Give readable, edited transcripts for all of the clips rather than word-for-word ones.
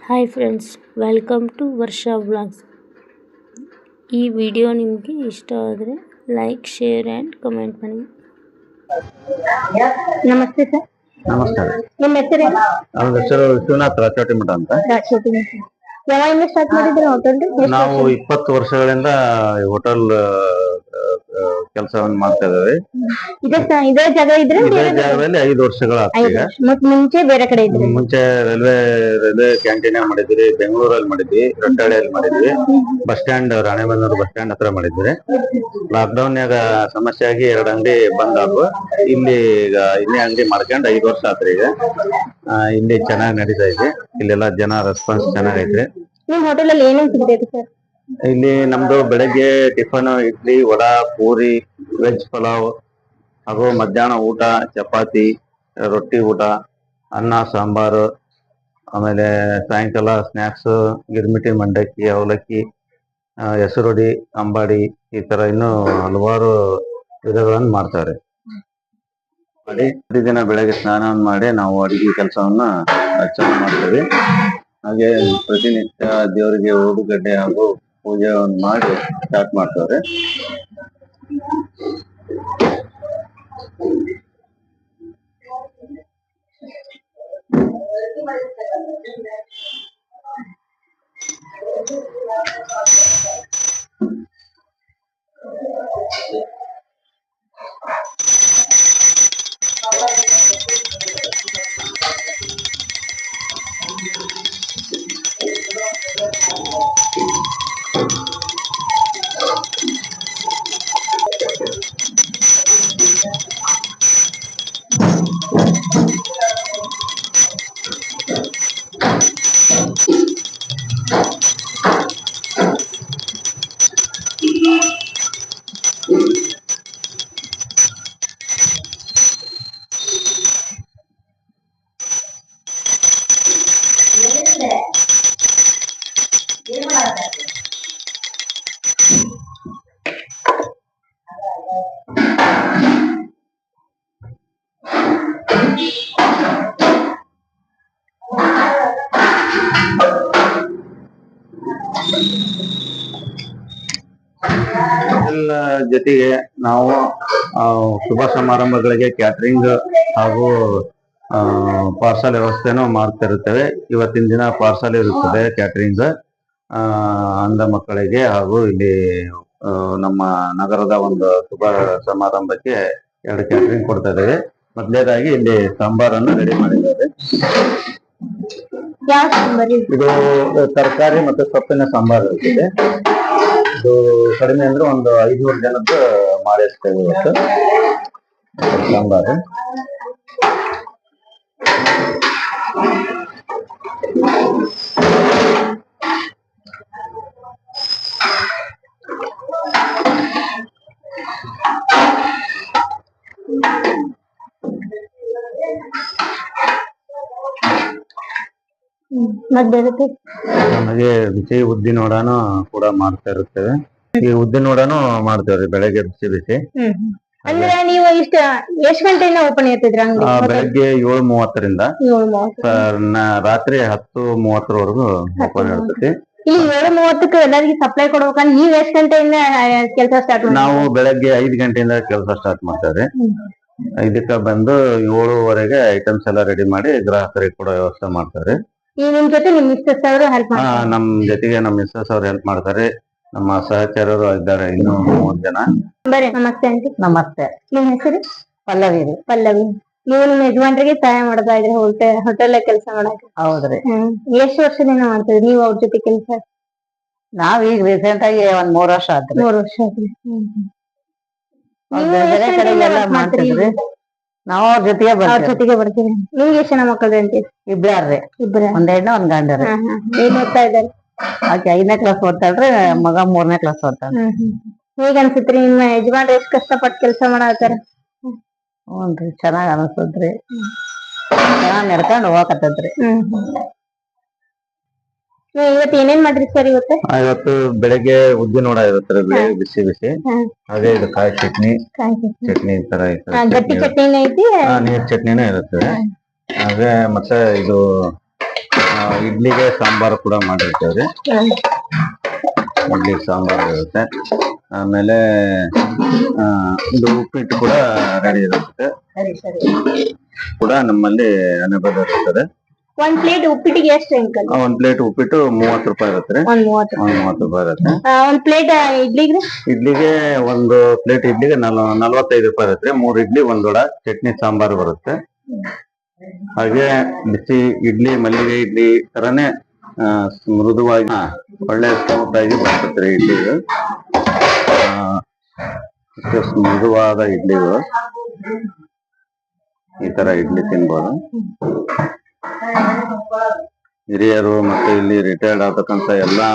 Hi friends, welcome to Varsha vlogs. ಈ video ನಿಮಗೆ ಇಷ್ಟ ಆದರೆ ಲೈಕ್, ಶೇರ್ ಆ್ಯಂಡ್ ಕಮೆಂಟ್ ಮಾಡಿ. ನಮಸ್ತೆ ಸರ್. ನಮಸ್ಕಾರ. ನಿಮ್ಮ ಹೆಸರು? ನಮ್ಮ ಹೆಸರು ವಿಶ್ವನಾಥ್ ರಾಚೋಟಿಮಠ ಅಂತ. ಯಾವಾಗಿಂದ ಸ್ಟಾರ್ಟ್ ಮಾಡಿದ್ರೆ ಹೋಟೆಲ್? ನಾವು 20 ವರ್ಷಗಳಿಂದ ಹೋಟೆಲ್ ಕೆಲಸವನ್ನು ಮಾಡ್ತಾ ಇದ್ದೇವೆ. ಇದೇ ಜಾಗ ಇದ್ರೆ ಇದೇ ಜಾಗದಲ್ಲಿ 5 ವರ್ಷಗಳಾಗ್ತೀಗ. ಮುಂಚೆ ಬೇರೆ ಕಡೆ ಇದ್ರೆ? ಮುಂಚೆ ರೈಲ್ವೆ ಕ್ಯಾಂಟೀನ್ ಮಾಡಿದ್ವಿ, ಬೆಂಗಳೂರಲ್ಲಿ ಮಾಡಿದ್ವಿ, ರಟ್ಟಳ್ಳಿಯಲ್ಲಿ ಮಾಡಿದ್ವಿ, bus stand Ranebennur bus stand ಹತ್ರ ಮಾಡಿದ್ವಿ. ಲಾಕ್ಡೌನ್ ಸಮಸ್ಯೆ ಆಗಿ 2 ಅಂಗಡಿ ಬಂದ್ ಆದ್ವು. ಇಲ್ಲಿ ಈಗ ಇನ್ನೇ ಅಂಗಡಿ ಮಾಡ್ಕೊಂಡು 5 ವರ್ಷ ಆತ್ರಿ. ಈಗ ಇಲ್ಲಿ ಚೆನ್ನಾಗಿ ನಡೀತಾ ಇದೆ. ಇಲ್ಲೆಲ್ಲ ಜನ ರೆಸ್ಪಾನ್ಸ್ ಚೆನ್ನಾಗೈತ್ರಿ. ನಿಮ್ ಹೋಟೆಲ್ ಅಲ್ಲಿ ಏನೇನ್ ಸಿಗ್ತೈತಿ ಸರ್? ಇಲ್ಲಿ ನಮ್ದು ಬೆಳಗ್ಗೆ ಟಿಫನ್ ಇಡ್ಲಿ, ವಡಾ, ಪೂರಿ, ವೆಜ್ ಪಲಾವ್, ಹಾಗೂ ಮಧ್ಯಾಹ್ನ ಊಟ ಚಪಾತಿ, ರೊಟ್ಟಿ ಊಟ, ಅನ್ನ ಸಾಂಬಾರು, ಆಮೇಲೆ ಸಾಯಂಕಾಲ ಸ್ನ್ಯಾಕ್ಸ್, ಗಿರ್ಮಿಟಿ, ಮಂಡಕ್ಕಿ, ಅವಲಕ್ಕಿ, ಹೆಸರುಡಿ, ಅಂಬಾಡಿ, ಈ ತರ ಇನ್ನೂ ಹಲವಾರು ವಿಧಗಳನ್ನು ಮಾಡ್ತಾರೆ. ಪ್ರತಿದಿನ ಬೆಳಗ್ಗೆ ಸ್ನಾನವನ್ನು ಮಾಡಿ ನಾವು ಅಡಿಗೆ ಕೆಲಸವನ್ನ ಚೆನ್ನಾಗಿ ಮಾಡ್ತೇವೆ. ಹಾಗೆ ಪ್ರತಿನಿತ್ಯ ದೇವರಿಗೆ ಊದುಗಡ್ಡೆ ಹಾಗೂ ಪೂಜೆಯನ್ನು ಮಾಡಿ ಸ್ಟಾರ್ಟ್ ಮಾಡ್ತಾರೆ. ಜೊತೆಗೆ ನಾವು ಶುಭ ಸಮಾರಂಭಗಳಿಗೆ ಕ್ಯಾಟರಿಂಗ್ ಹಾಗೂ ಪಾರ್ಸಲ್ ವ್ಯವಸ್ಥೆನೂ ಮಾಡ್ತಾ ಇರುತ್ತೇವೆ. ಇವತ್ತಿನ ದಿನ ಪಾರ್ಸಲ್ ಇರುತ್ತದೆ ಕ್ಯಾಟರಿಂಗ್, ಅಂಧ ಮಕ್ಕಳಿಗೆ ಹಾಗೂ ಇಲ್ಲಿ ನಮ್ಮ ನಗರದ ಒಂದು ಶುಭ ಸಮಾರಂಭಕ್ಕೆ 2 ಕ್ಯಾಟರಿಂಗ್ ಕೊಡ್ತಾ ಇದ್ದೇವೆ. ಮೊದಲನೇದಾಗಿ ಇಲ್ಲಿ ಸಾಂಬಾರನ್ನು ರೆಡಿ ಮಾಡಿದ್ದೇವೆ. ಇದು ತರಕಾರಿ ಮತ್ತು ಸೊಪ್ಪಿನ ಸಾಂಬಾರು ಇರ್ತದೆ. ಇದು ಕಡಿಮೆ ಅಂದ್ರೆ ಒಂದು 500 ಜನದ್ದು ಮಾಡಿರ್ತೇವೆ ಇವತ್ತು ಸಾಂಬಾರು. ನಮಗೆ ಬಿಸಿ ಉದ್ದಿನ ವಡಾನು ಕೂಡ ಮಾಡ್ತಾ ಇರುತ್ತೇವೆ. ಈ ಉದ್ದಿನ ವಡಾನು ಮಾಡ್ತೇವ್ರಿ ಬೆಳಗ್ಗೆ ಬಿಸಿ ಬಿಸಿ. ಅಂದ್ರೆ ನೀವು ಎಷ್ಟು ಗಂಟೆಯಿಂದ ಓಪನ್ ಇರ್ತಿದ್ರ? ಬೆಳಗ್ಗೆ 7:30ರಿಂದ ರಾತ್ರಿ 10:30ವರೆಗೂ ಓಪನ್ ಇರ್ತೈತಿ. ಇಲ್ಲಿ 7:30ಕ್ಕೆ ಎಲ್ಲರಿಗೂ ಸಪ್ಲೈ ಕೊಡ್ಬೇಕಂದ್ರೆ ನೀವ್ ಎಷ್ಟು ಗಂಟೆಯಿಂದ ಕೆಲಸ ಸ್ಟಾರ್ಟ್? ನಾವು ಬೆಳಗ್ಗೆ 5 ಗಂಟೆಯಿಂದ ಕೆಲಸ ಸ್ಟಾರ್ಟ್ ಮಾಡ್ತೇವೆ. 5ಕ್ಕೆ ಬಂದು 7:30ವರೆಗೆ ಐಟಮ್ಸ್ ಎಲ್ಲ ರೆಡಿ ಮಾಡಿ ಗ್ರಾಹಕರಿಗೆ ಕೊಡೋ ವ್ಯವಸ್ಥೆ ಮಾಡ್ತಾರೆ. ನಿಮ್ ಜೊತೆ ನಿಮ್ ಮಿಸ್ಸಸ್ ಅವರು ಹೆಲ್ಪ್ ಮಾಡ್ತಾರೆ? ನಮ್ ಜೊತೆಗೆ ನಮ್ಮ ಮಿಸ್ಸಸ್ ಅವ್ರು ಹೆಲ್ಪ್ ಮಾಡ್ತಾರೆ. ನಮ್ಮ ಸಹಚರರು ಇದ್ದಾರೆ ಇನ್ನೂ 3 ಜನ. ಬರ್ರಿ. ನಮಸ್ತೆ ಆಂಟಿ. ನಮಸ್ತೆ. ನಿಮ್ ಹೆಸರು? ಪಲ್ಲವಿ ರೀ. ಪಲ್ಲವಿ. ನೀವು ನಿಮ್ಮ ಯಜಮಾನ್ರಿಗೆ ಸಹಾಯ ಮಾಡ್ತಾ ಇದ್ರಿ ಹೋಟೆಲ್ ಕೆಲಸ ಮಾಡಕ್ಕೆ? ಹೌದ್ರಿ. ಎಷ್ಟು ವರ್ಷದಿಂದ ಮಾಡ್ತಿದ್ರಿ ನೀವು ಅವ್ರ ಜೊತೆ ಕೆಲಸ? ನಾವ್ ಈಗ ರೀಸೆಂಟ್ ಆಗಿ 3 ವರ್ಷ ಆತ್ರಿ. 3 ವರ್ಷ ಆದ್ರಿ. ಬೇರೆ ಕಡೆ ಎಲ್ಲ ಮಾಡ್ತಿದ್ರಿ. ನಾವ್ ಅವ್ರ ಜೊತೆಗೆ ಬರ್ತೀವಿ. ನಿಮ್ಗೆ ಎಷ್ಟು ಜನ ಮಕ್ಕಳು ಆಂಟಿ? ಇಬ್ಬ್ಯಾರ್ರಿ. ಇಬ್ರ? 1 ಹೆಣ್ಣು 1 ಗಂಡ ರೀ. ಏನ್ ಓದ್ತಾ ಇದ್ದಾರೆ? ಆಕೆ 5ನೇ ಕ್ಲಾಸ್ ಓದ್ತಾಳ್ರಿ, ಮಗ 3ನೇ ಕ್ಲಾಸ್ ಓದ್ತಾಳ. ಹೇಗ್ ಅನ್ಸತ್ರಿ ನಿಮ್ಮ ಯಜಮಾನ್ರು ಎಷ್ಟ್ ಕಷ್ಟಪಟ್ಟು ಕೆಲಸ ಮಾಡತ್ತಾರ? ಹ್ಞೂನ್ರಿ, ಚೆನ್ನಾಗ್ ಅನಸ್ತದ್ರಿ. ಚೆನ್ನಾಗ್ ನಡ್ಕೊಂಡ್ ಹೋಗಕತ್ತದ್ರಿ. ಇವತ್ತು ಏನೇನ್ ಮಾಡ್ರಿ ಸರ್? ಇವತ್ತು ಬೆಳಗ್ಗೆ ಉದ್ದಿನ ವಡ ಇರುತ್ತೆ ಬಿಸಿ ಬಿಸಿ. ಹಾಗೆ ಇದು ಕಾಯಿ ಚಟ್ನಿ ತರ ಗಟ್ಟಿ ಚಟ್ನಿ ಐತಿ, ನೀರ್ ಚಟ್ನಿನೂ ಇರುತ್ತೆ. ಹಾಗೆ ಮತ್ತೆ ಇದು ಇಡ್ಲಿಗೆ ಸಾಂಬಾರು ಕೂಡ ಮಾಡಿರ್ತೇವ್ರಿ. ಇಡ್ಲಿ ಸಾಂಬಾರು ಇರುತ್ತೆ. ಆಮೇಲೆ ಇದು ಉಪ್ಪಿಟ್ಟು ಕೂಡ ರೆಡಿ ಇರುತ್ತೆ ಕೂಡ ನಮ್ಮಲ್ಲಿ ಅವೈಲೇಬಲ್ ಇರ್ತದೆ. ಒಂದ್ ಪ್ಲೇಟ್ ಉಪ್ಪಿಟ್ಟಿಗೆ ಎಷ್ಟು ಅಂಕಲ್? ಒಂದ್ ಪ್ಲೇಟ್ ಉಪ್ಪಿಟ್ಟು 30 ರೂಪಾಯಿ ಇರುತ್ತೆ. ಒಂದ್ 30 ರೂಪಾಯಿ ಇರುತ್ತೆ. ಒಂದ್ ಪ್ಲೇಟ್ ಇಡ್ಲಿಗೆ? ಇಡ್ಲಿಗೆ ಒಂದು ಪ್ಲೇಟ್ ಇಡ್ಲಿಗೆ 45 ರೂಪಾಯಿ ಇರುತ್ತೆ. 3 ಇಡ್ಲಿ 1 ವಡ ಚಟ್ನಿ ಸಾಂಬಾರು ಬರುತ್ತೆ. ಹಾಗೆ ಬಿಸಿ ಇಡ್ಲಿ ಮಲ್ಲಿಗೆ ಇಡ್ಲಿ ತರನೇ ಮೃದುವಾಗಿ ಒಳ್ಳೆ ಸ್ಮೂತ್ ಆಗಿ ಬರ್ತದೆ ಇಡ್ಲಿಗಳು. ಮೃದುವಾದ ಇಡ್ಲಿಗಳು ಈ ತರ ಇಡ್ಲಿ ತಿನ್ಬೋದು. ಹಿರಿಯರು ಮತ್ತೆ ಇಲ್ಲಿ ರಿಟೈರ್ಡ್ ಆಗತಕ್ಕಂತ ಎಲ್ಲಾ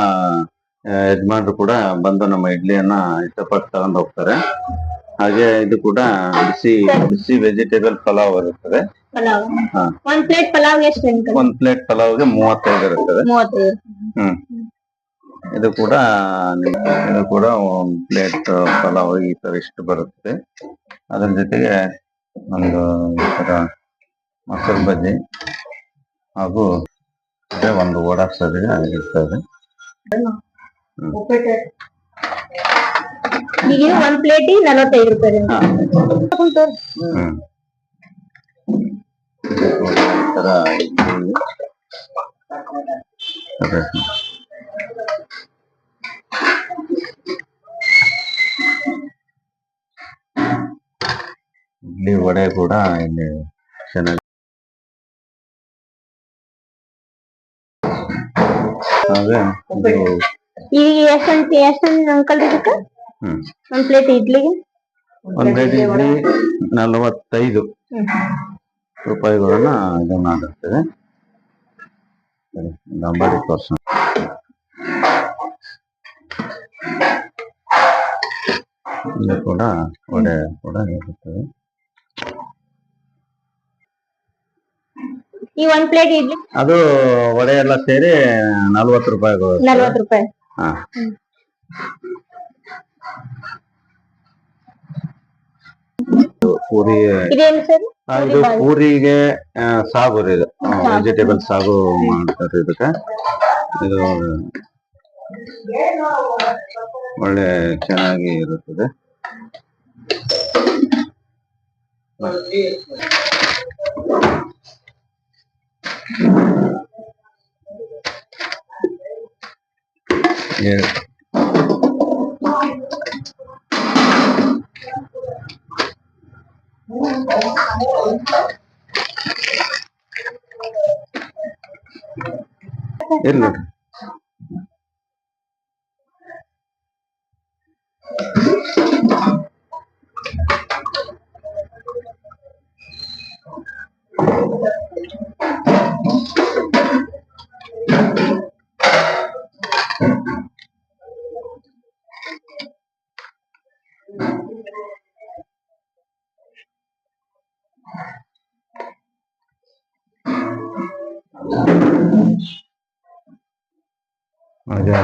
ಯಜಮಾನರು ಕೂಡ ಬಂದು ನಮ್ಮ ಇಡ್ಲಿಯನ್ನ ಇಷ್ಟಪಟ್ಟು ತಗೊಂಡು ಹೋಗ್ತಾರೆ. ಹಾಗೆ ಇದು ಕೂಡ ಬಿಸಿ ವೆಜಿಟೇಬಲ್ ಪಲಾವ್ ಇರುತ್ತದೆ. ಒಂದ್ ಪ್ಲೇಟ್ ಪಲಾವ್ ಎಷ್ಟು ಅಂಕಲ್? ಒಂದ್ ಪ್ಲೇಟ್ ಪಲಾವ್ಗೆ 35 ಇರುತ್ತದೆ. ಇದು ಕೂಡ ಒಂದ್ ಪ್ಲೇಟ್ ಪಲಾವ್ ಈ ತರ ಇಷ್ಟು ಬರುತ್ತೆ. ಅದ್ರ ಜೊತೆಗೆ ಒಂದು ಈ ತರ ಮೊಸರು ಬಜ್ಜಿ ಹಾಗೂ ಒಂದು ವಡಾ ಸರಿ ಆಗಿರ್ತದೆ. ಈಗ ಒಂದ್ ಪ್ಲೇಟ್ 45 ರೂಪಾಯಿ. ಈ ತರ ಇಡ್ಲಿ ವಡೆ ಕೂಡ ಇಲ್ಲಿ ಚೆನ್ನಾಗಿ ಈಗ ಎಷ್ಟು ಅಂಕಲ್ ಇದಕ್ಕೆ? ಒಂದ್ ಪ್ಲೇಟ್ ಇಡ್ಲಿಗೆ? ಒಂದ್ ಪ್ಲೇಟ್ ಇಡ್ಲಿ 45 ರೂಪಾಯಿಗಳನ್ನ ಇದು ಮಾಡಿರ್ತೇವೆ. ನಂಬರ್ ತೋರ್ಸ ಇದು ಕೂಡ ವಡೆ ಕೂಡ ಇರುತ್ತದೆ. ಈ ಒಂದ್ ಪ್ಲೇಟ್ ಇಡ್ಲಿ ಅದು ವಡೆ ಎಲ್ಲ ಸೇರಿ 40 ರೂಪಾಯಿಗಳು. 40 ರೂಪಾಯಿ. ಹಾ, ಪೂರಿ ಇದು ಪೂರಿಗೆ ಸಾಗು ಇದು ವೆಜಿಟೇಬಲ್ ಸಾಗು ಮಾಡ್ತಾರೆ. ಇದಕ್ಕೆ ಇದು ಒಳ್ಳೆ ಚೆನ್ನಾಗಿ ಇರುತ್ತದೆ. ಇಲ್ಲ ಹಾಗೆ